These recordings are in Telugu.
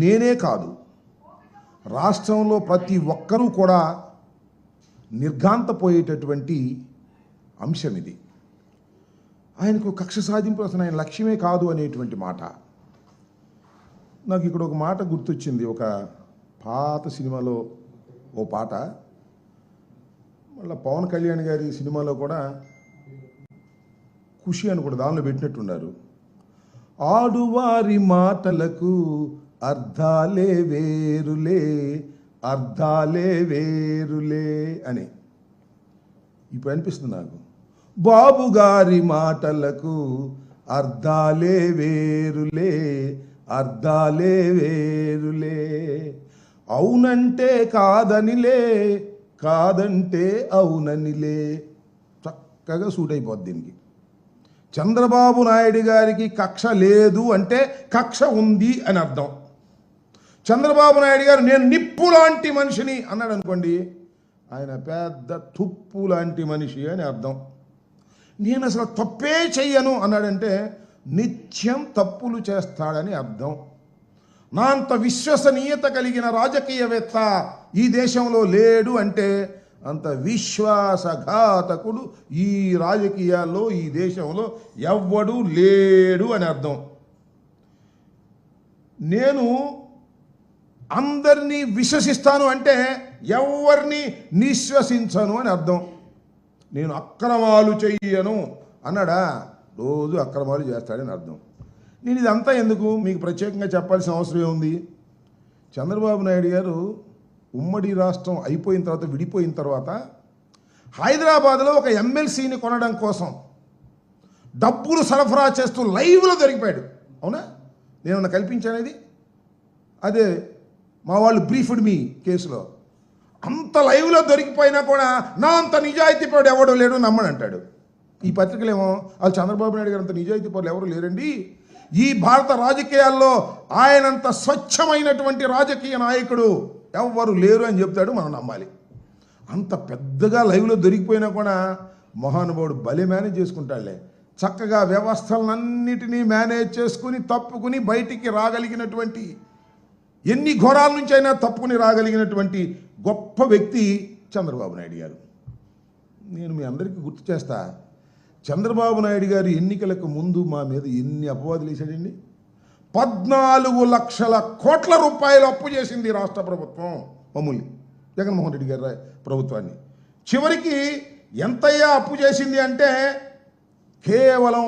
నేనే కాదు, రాష్ట్రంలో ప్రతి ఒక్కరూ కూడా నిర్ఘాంతపోయేటటువంటి అంశం ఇది. ఆయనకు కక్ష సాధింపు అసలు ఆయన లక్ష్యమే కాదు అనేటువంటి మాట. నాకు ఇక్కడ ఒక మాట గుర్తొచ్చింది. ఒక పాత సినిమాలో ఓ పాట, మళ్ళీ పవన్ కళ్యాణ్ గారి సినిమాలో కూడా ఖుషి అని కూడా దానిలో పెట్టినట్టున్నారు. ఆడువారి మాటలకు అర్థాలే వేరులే, అర్థాలే వేరులే అని ఇప్పుడు అనిపిస్తుంది నాకు. బాబు గారి మాటలకు అర్థాలే వేరులే, అర్థాలే వేరులే. అవునంటే కాదనిలే, కాదంటే అవుననిలే. చక్కగా సూట్ అయిపోద్ది దీనికి. చంద్రబాబు నాయుడు గారికి కక్ష లేదు అంటే కక్ష ఉంది అని అర్థం. చంద్రబాబు నాయుడు గారు నేను నిప్పు లాంటి మనిషిని అన్నాడు అనుకోండి, ఆయన పెద్ద తుప్పు లాంటి మనిషి అని అర్థం. నేను అసలు తప్పే చెయ్యను అన్నాడంటే నిత్యం తప్పులు చేస్తాడని అర్థం. నా అంత విశ్వసనీయత కలిగిన రాజకీయవేత్త ఈ దేశంలో లేడు అంటే అంత విశ్వాసఘాతకుడు ఈ రాజకీయాల్లో ఈ దేశంలో ఎవ్వడూ లేడు అని అర్థం. నేను అందరినీ విశ్వసిస్తాను అంటే ఎవరిని నిశ్వసించను అని అర్థం. నేను అక్రమాలు చెయ్యను అన్నాడా, రోజు అక్రమాలు చేస్తాడని అర్థం. నేను ఇదంతా ఎందుకు మీకు ప్రత్యేకంగా చెప్పాల్సిన అవసరం ఏముంది? చంద్రబాబు నాయుడు గారు ఉమ్మడి రాష్ట్రం అయిపోయిన తర్వాత, విడిపోయిన తర్వాత హైదరాబాద్లో ఒక ఎమ్మెల్సీని కొనడం కోసం డబ్బులు సరఫరా చేస్తూ లైవ్లో దొరికిపోయాడు. అవునా? నేనన్నా కల్పించానేది? అదే మా వాళ్ళు బ్రీఫ్డ్ మీ కేసులో అంత లైవ్లో దొరికిపోయినా కూడా నా అంత నిజాయితీ పరుడు ఎవడో లేడు నమ్మనంటాడు. ఈ పత్రికలేమో వాళ్ళు చంద్రబాబు నాయుడు గారు అంత నిజాయితీ పరులు ఎవరు లేరండి, ఈ భారత రాజకీయాల్లో ఆయనంత స్వచ్ఛమైనటువంటి రాజకీయ నాయకుడు ఎవ్వరు లేరు అని చెప్తాడు. మనం నమ్మాలి. అంత పెద్దగా లైవ్లో దొరికిపోయినా కూడా మహానుభావుడు భలే మేనేజ్ చేసుకుంటాడులే. చక్కగా వ్యవస్థలన్నిటినీ మేనేజ్ చేసుకుని తప్పుకుని బయటికి రాగలిగినటువంటి, ఎన్ని ఘోరాల నుంచి అయినా తప్పుకుని రాగలిగినటువంటి గొప్ప వ్యక్తి చంద్రబాబు నాయుడు గారు. నేను మీ అందరికీ గుర్తు చేస్తా, చంద్రబాబు నాయుడు గారు ఎన్నికలకు ముందు మా మీద ఎన్ని అపవాదులు వేశాడండి. 14 లక్షల కోట్ల రూపాయలు అప్పు చేసింది రాష్ట్ర ప్రభుత్వం మామూలు జగన్మోహన్ రెడ్డి గారి ప్రభుత్వాన్ని. చివరికి ఎంతయ్యా అప్పు చేసింది అంటే కేవలం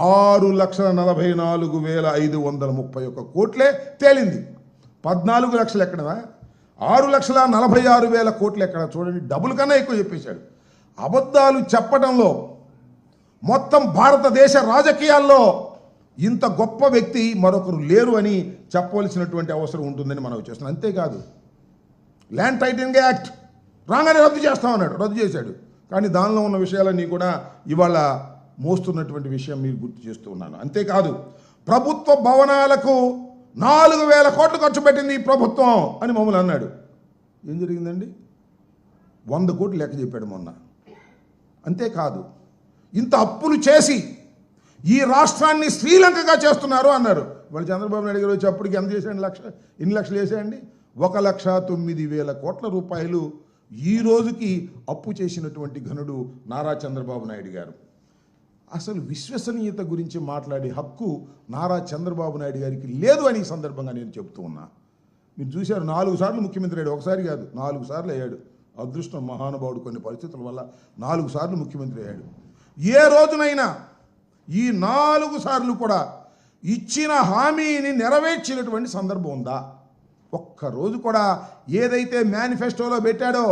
6,44,531 కోట్లే తేలింది. 14 లక్షలు ఎక్కడదా, 6,46,000 కోట్లు ఎక్కడ? చూడండి, డబుల్ కన్నా ఎక్కువ చెప్పేశాడు. అబద్ధాలు చెప్పడంలో మొత్తం భారతదేశ రాజకీయాల్లో ఇంత గొప్ప వ్యక్తి మరొకరు లేరు అని చెప్పవలసినటువంటి అవసరం ఉంటుందని మనం చేస్తున్నాం. అంతేకాదు, ల్యాండ్ టైటిలింగ్ యాక్ట్ రాగానే రద్దు చేస్తామన్నాడు, రద్దు చేశాడు. కానీ దానిలో ఉన్న విషయాలన్నీ కూడా ఇవాళ మోస్తున్నటువంటి విషయం మీరు గుర్తు చేస్తూ ఉన్నాను. అంతేకాదు, ప్రభుత్వ భవనాలకు 4,000 కోట్లు ఖర్చు పెట్టింది ఈ ప్రభుత్వం అని మమ్మల్ని అన్నాడు. ఏం జరిగిందండి? 100 కోట్లు లెక్క చెప్పాడు మొన్న. అంతేకాదు, ఇంత అప్పులు చేసి ఈ రాష్ట్రాన్ని శ్రీలంకగా చేస్తున్నారు అన్నారు. వాళ్ళు చంద్రబాబు నాయుడు గారు వచ్చేప్పటికి ఎంత చేశాడు? ఎన్ని లక్షలు వేసాయండి? 1,09,000 కోట్ల రూపాయలు ఈ రోజుకి అప్పు చేసినటువంటి ఘనుడు నారా చంద్రబాబు నాయుడు గారు. అసలు విశ్వసనీయత గురించి మాట్లాడే హక్కు నారా చంద్రబాబు నాయుడు గారికి లేదు అని ఈ సందర్భంగా నేను చెప్తూ ఉన్నా. మీరు చూశారు, 4 సార్లు ముఖ్యమంత్రి అయ్యాడు. ఒకసారి కాదు, 4 సార్లు అయ్యాడు. అదృష్టం మహానుభావుడు, కొన్ని పరిస్థితుల వల్ల 4 సార్లు ముఖ్యమంత్రి అయ్యాడు. ఏ రోజునైనా ఈ 4 సార్లు కూడా ఇచ్చిన హామీని నెరవేర్చినటువంటి సందర్భం ఉందా? ఒక్కరోజు కూడా ఏదైతే మేనిఫెస్టోలో పెట్టాడో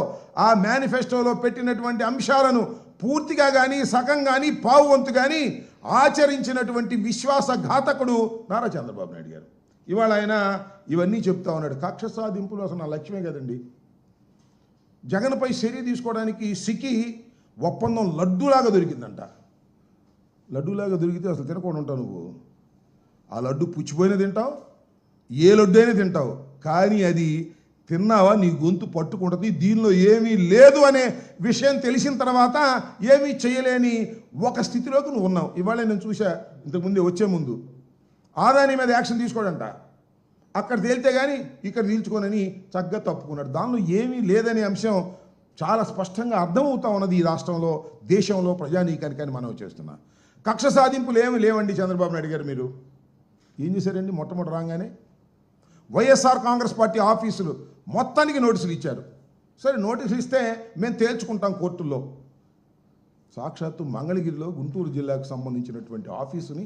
ఆ మేనిఫెస్టోలో పెట్టినటువంటి అంశాలను పూర్తిగా కానీ సగం కానీ పావు వంతు కానీ ఆచరించినటువంటి విశ్వాసఘాతకుడు నారా చంద్రబాబు నాయుడు గారు. ఇవాళ ఆయన ఇవన్నీ చెప్తా ఉన్నాడు. కక్ష సాధింపులు అసలు నా లక్ష్యమే కదండి. జగన్పై చర్య తీసుకోవడానికి సికి ఒప్పందం లడ్డూలాగా దొరికిందంట. లడ్డూలాగా దొరికితే అసలు తినకుండా ఉంటావు నువ్వు. ఆ లడ్డు పుచ్చిపోయినా తింటావు, ఏ లడ్డు అయినా తింటావు, కానీ అది తిన్నావా నీ గొంతు పట్టుకుంటుంది. దీనిలో ఏమీ లేదు అనే విషయం తెలిసిన తర్వాత ఏమీ చేయలేని ఒక స్థితిలోకి నువ్వు ఉన్నావు. ఇవాళ నేను చూసా, ఇంతకుముందే వచ్చే ముందు ఆదాని మీద యాక్షన్ తీసుకోడంట. అక్కడ తేలితే కానీ ఇక్కడ నిల్చుకోనని చక్కగా తప్పుకున్నాడు. దానిలో ఏమీ లేదనే అంశం చాలా స్పష్టంగా అర్థమవుతా ఉన్నది ఈ రాష్ట్రంలో, దేశంలో, ప్రజానీకానికి అని మనం చేస్తున్నా. కక్ష సాధింపులు ఏమి లేవండి. చంద్రబాబు నాయుడు గారు మీరు ఏం చేశారండి? మొట్టమొదటి రాగానే వైఎస్ఆర్ కాంగ్రెస్ పార్టీ ఆఫీసులు మొత్తానికి నోటీసులు ఇచ్చారు. సరే, నోటీసులు ఇస్తే మేము తేల్చుకుంటాం కోర్టుల్లో. సాక్షాత్తు మంగళగిరిలో గుంటూరు జిల్లాకు సంబంధించినటువంటి ఆఫీసుని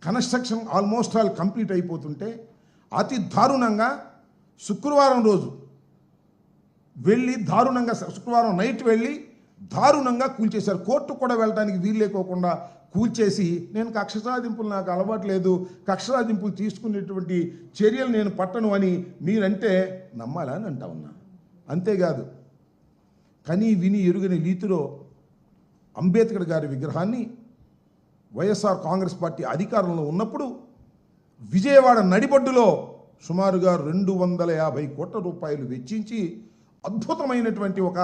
కన్స్ట్రక్షన్ ఆల్మోస్ట్ ఆల్ కంప్లీట్ అయిపోతుంటే అతి దారుణంగా శుక్రవారం రోజు వెళ్ళి శుక్రవారం నైట్ వెళ్ళి దారుణంగా కూల్చేశారు. కోర్టు కూడా వెళ్ళడానికి వీలు లేకోకుండా కూల్చేసి, నేను కక్ష సాధింపులు నాకు అలవాటు లేదు, కక్ష సాధింపులు తీసుకునేటువంటి చర్యలు నేను పట్టను అని మీరంటే నమ్మాలా అని అంటా ఉన్నా. అంతేకాదు, కనీ విని ఎరుగని రీతిలో అంబేద్కర్ గారి విగ్రహాన్ని వైఎస్ఆర్ కాంగ్రెస్ పార్టీ అధికారంలో ఉన్నప్పుడు విజయవాడ నడిబొడ్డులో సుమారుగా 250 కోట్ల రూపాయలు వెచ్చించి అద్భుతమైనటువంటి ఒక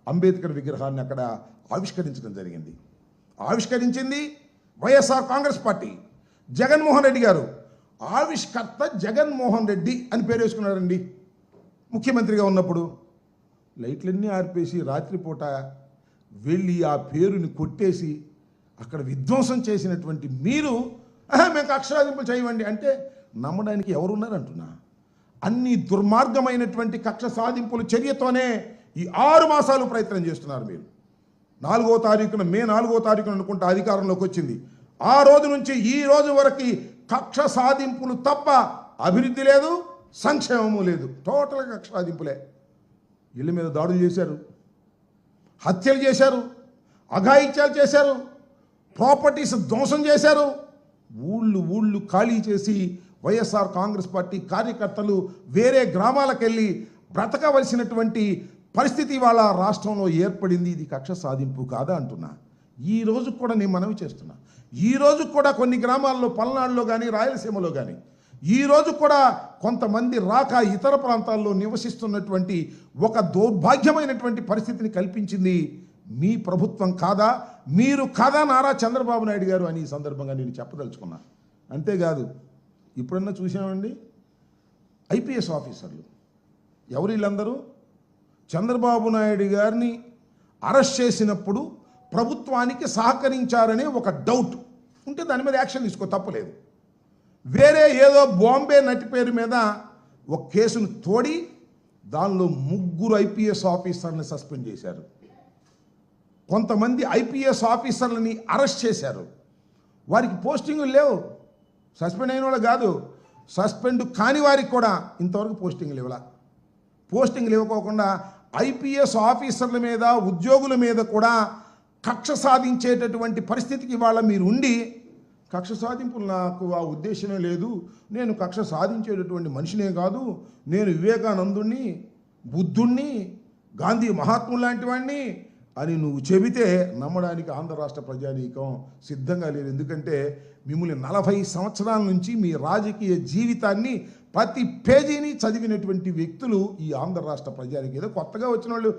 అంబేద్కర్ విగ్రహాన్ని అక్కడ ఆవిష్కరించడం జరిగింది. ఆవిష్కరించింది వైఎస్ఆర్ కాంగ్రెస్ పార్టీ. జగన్మోహన్ రెడ్డి గారు ఆవిష్కర్త జగన్మోహన్ రెడ్డి అని పేరు వేసుకున్నారండి. ముఖ్యమంత్రిగా ఉన్నప్పుడు లైట్లన్నీ ఆర్పేసి రాత్రిపూట వెళ్ళి ఆ పేరుని కొట్టేసి అక్కడ విధ్వంసం చేసినటువంటి మీరు మేము కక్షసాధింపులు చేయవండి అంటే నమ్మడానికి ఎవరున్నారంటున్నా. అన్ని దుర్మార్గమైనటువంటి కక్ష సాధింపుల చర్యతోనే ఈ 6 మాసాలు ప్రయత్నం చేస్తున్నారు మీరు. మే 4వ తారీఖున అనుకుంటా అధికారంలోకి వచ్చింది. ఆ రోజు నుంచి ఈ రోజు వరకు కక్ష సాధింపులు తప్ప అభివృద్ధి లేదు, సంక్షేమము లేదు. టోటల్గా కక్ష సాధింపులే. ఇళ్ళ మీద దాడులు చేశారు, హత్యలు చేశారు, అఘాయిత్యాలు చేశారు, ప్రాపర్టీస్ ధ్వంసం చేశారు. ఊళ్ళు ఖాళీ చేసి వైఎస్ఆర్ కాంగ్రెస్ పార్టీ కార్యకర్తలు వేరే గ్రామాలకు వెళ్ళి బ్రతకవలసినటువంటి పరిస్థితి వాళ్ళ రాష్ట్రంలో ఏర్పడింది. ఇది కక్ష సాధింపు కాదా అంటున్నా. ఈ రోజు కూడా నేను మనవి చేస్తున్నా. ఈ రోజు కూడా కొన్ని గ్రామాల్లో, పల్నాడులో కానీ రాయలసీమలో కానీ ఈ రోజు కూడా కొంతమంది రాక ఇతర ప్రాంతాల్లో నివసిస్తున్నటువంటి ఒక దౌర్భాగ్యమైనటువంటి పరిస్థితిని కల్పించింది మీ ప్రభుత్వం కాదా, మీరు కాదా నారా చంద్రబాబు నాయుడు గారు అని ఈ సందర్భంగా నేను చెప్పదలుచుకున్నా. అంతేకాదు, ఇప్పుడన్నా చూసామండి ఐపీఎస్ ఆఫీసర్లు ఎవరు వీళ్ళందరూ చంద్రబాబు నాయుడు గారిని అరెస్ట్ చేసినప్పుడు ప్రభుత్వానికి సహకరించారనే ఒక డౌట్ ఉంటే దాని మీద యాక్షన్ తీసుకో, తప్పలేదు. వేరే ఏదో బాంబే నటి పేరు మీద ఒక కేసును తోడి దానిలో 3 ఐపీఎస్ ఆఫీసర్ని సస్పెండ్ చేశారు. కొంతమంది ఐపీఎస్ ఆఫీసర్లని అరెస్ట్ చేశారు. వారికి పోస్టింగులు లేవు. సస్పెండ్ అయిన వాళ్ళు కాదు, సస్పెండ్ కాని వారికి కూడా ఇంతవరకు పోస్టింగ్లు ఇవ్వాల. పోస్టింగ్లు ఇవ్వకోకుండా ఐపీఎస్ ఆఫీసర్ల మీద, ఉద్యోగుల మీద కూడా కక్ష సాధించేటటువంటి పరిస్థితికి ఇవాళ మీరు ఉండి, కక్ష సాధింపులు నాకు ఆ ఉద్దేశమే లేదు, నేను కక్ష సాధించేటటువంటి మనిషినే కాదు, నేను వివేకానందుణ్ణి, బుద్ధుణ్ణి, గాంధీ మహాత్ములు లాంటి వాడిని అని నువ్వు చెబితే నమ్మడానికి ఆంధ్ర రాష్ట్ర ప్రజానీకం సిద్ధంగా లేదు. ఎందుకంటే మిమ్మల్ని 40 సంవత్సరాల నుంచి మీ రాజకీయ జీవితాన్ని ప్రతి పేజీని చదివినటువంటి వ్యక్తులు ఈ ఆంధ్ర రాష్ట్ర ప్రజానీకం. ఏదో కొత్తగా వచ్చిన వాళ్ళు